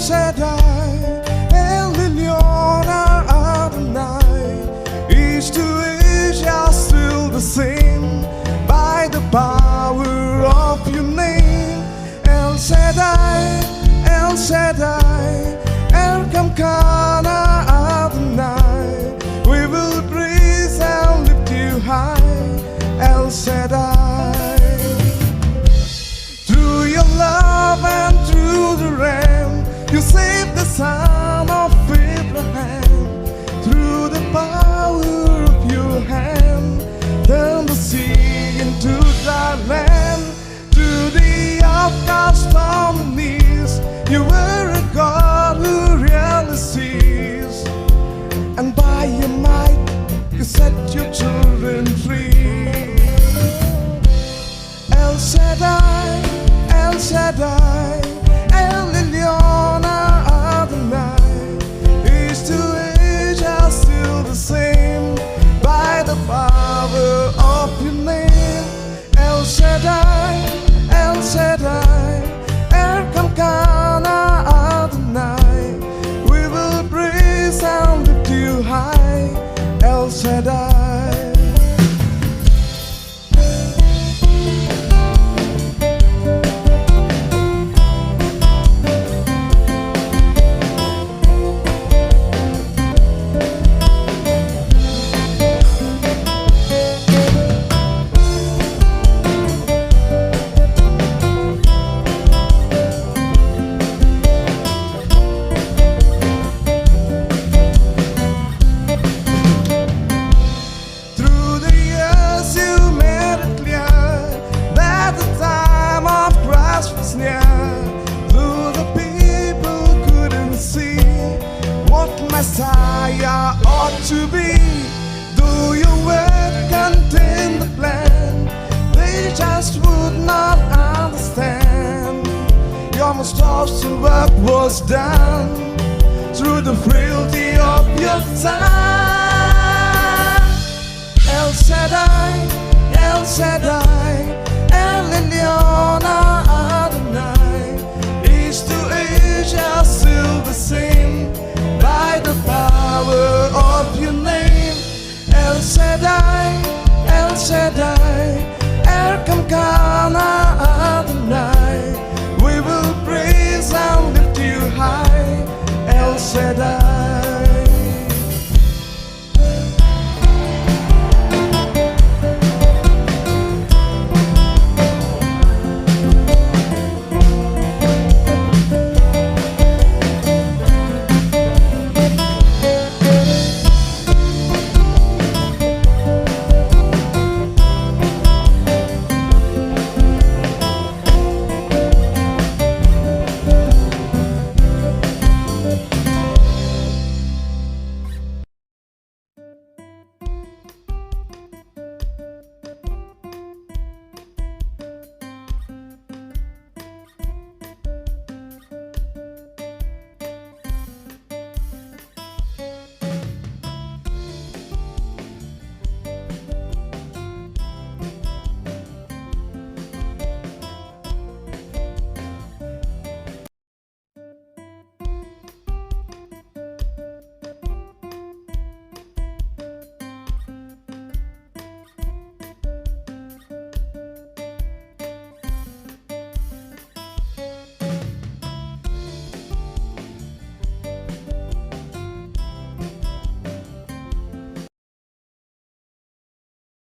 Shaddai, El Elyon, Adonai. Each to each are still the same by the power of your name. El Shaddai, El Shaddai, El Kamkana, Adonai. We will praise and lift you high, El Shaddai. Through your love and through the Ram, you saved the son of Abraham. Through the power of your hand, turn the sea into dry land. Through the outcast on the knees, you were a God who really sees. And by your might, you set your children free. El Shaddai, El Shaddai, El Elyon, Adonai. Each to each are still the same by the power of your name. El Shaddai, El Shaddai, El Kamkana, Adonai. We will praise and lift you high, El Shaddai. Though the people couldn't see what Messiah ought to be, though your word contained the plan, they just would not understand. Your most awesome work was done through the frailty of your son. El Shaddai, El Shaddai, El Elyon.